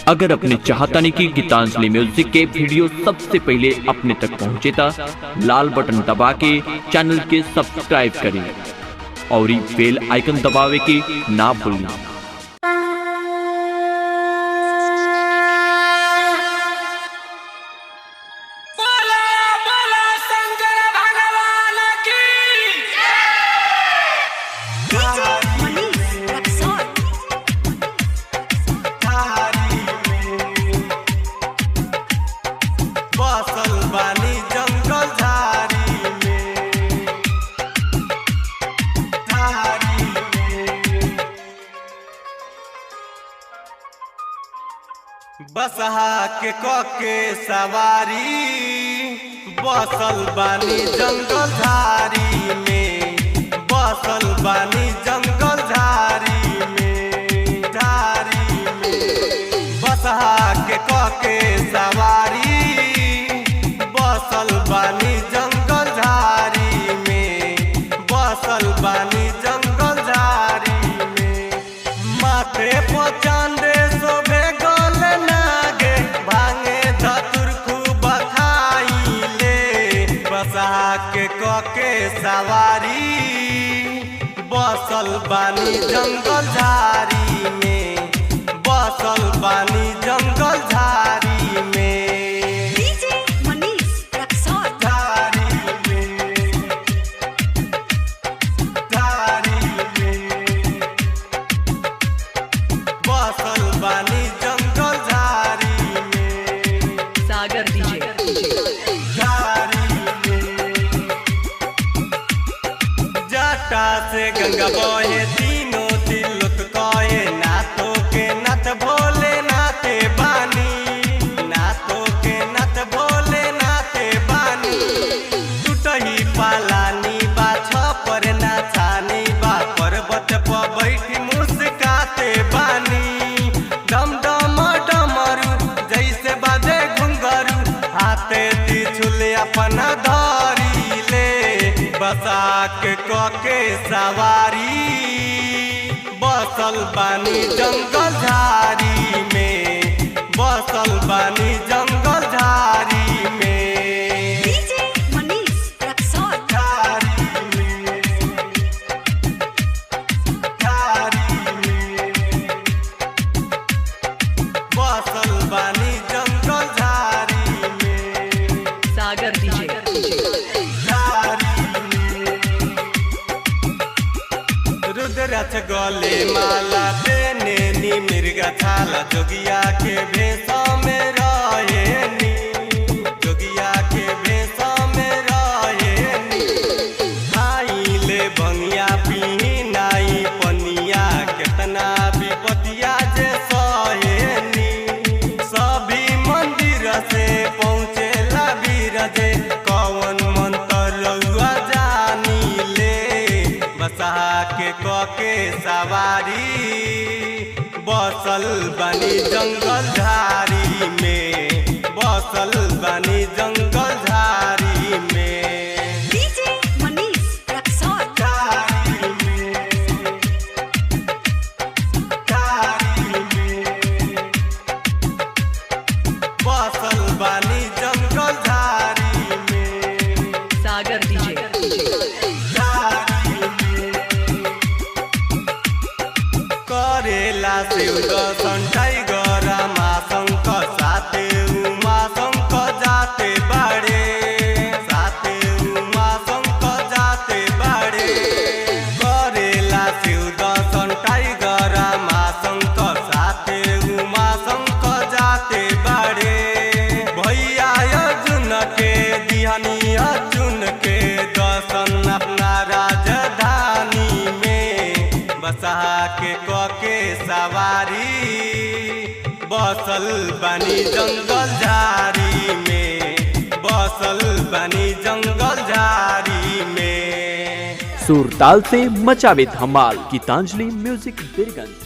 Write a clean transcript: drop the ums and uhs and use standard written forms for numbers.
अगर अपने चाहतानी की गीतांजलि म्यूजिक के वीडियो सबसे पहले अपने तक पहुंचे ता लाल बटन दबा के चैनल के सब्सक्राइब करें और बेल आइकन दबावे के ना भूलें। बसहा के कके सवारी बसल बानी जंगल झाड़ी में, बसल बानी जंगल झाड़ी में, झाड़ी में। बसहा के कके सवारी बसल बानी जंगल झाड़ी में, बसल बानी जंगल झाड़ी में। माथे पर चांदे शोभे के कके सवारी बसल बानी जंगल झाड़ी में, बसल बानी जंगल झाड़ी में। डीजे मनीष रक्सौल झाड़ी में, झाड़ी में। बसल बानी जंगल झाड़ी में। सागर डीजे से गंगा बोए तीनों तिलक कहे नाथों के नाथ भोले नाथे बानी, नाथों के नाथ भोले नाथे बानी। टूटही पालानी बा छपर ना छानी बा पर्वत पर बैठी मुस्काते बानी। डम डम डमरू जैसे बाजे घुंघरू हाथे त्रिशूल अपना धरी ले। बसा के कके सवारी बसल बानी जंगल झाड़ी में, बसल बानी जंगल झाड़ी में। डीजे मनीष रक्सौल झाड़ी में, झाड़ी में। बसल बानी जंगल झाड़ी में। सागर डीजे रुद्राक्ष गले माला देने नी मिर्गा छाला जोगिया के भेषा में रहेनी, जोगिया के भेषा में रहेनी। खाई ले भंगिया पी नाई पनिया कितना विपतिया जे सहेनी। सभी मंदिर से पहुँचे ला बीरजे कौन मंत्र रउआ जानी ले। बसहा के कके सवारी बसल बानी जंगल झाड़ी में, बसल बानी जंगल झाड़ी में। डीजे मनीष रक्सौल झाड़ी में, झाड़ी में। बसल बानी जंगल झाड़ी में। सागर डीजे करेला शिव दर्शन टाइगर माशंक साथे उमा शंक जाते बाड़े, साथे उमा शंक जाते बाड़े। करेला शिव दर्शन टाइगर माशंक साथे उमा शंक जाते बाड़े। भैया अर्जुन के दिहनी अर्जुन के दर्शन अपना राजधानी में। बसहा के कके सवारी बसल बानी जंगल झाड़ी में, बसल बानी जंगल झाड़ी में। सुरताल से मचावे धमाल गीतांजलि म्यूजिक बीरगंज।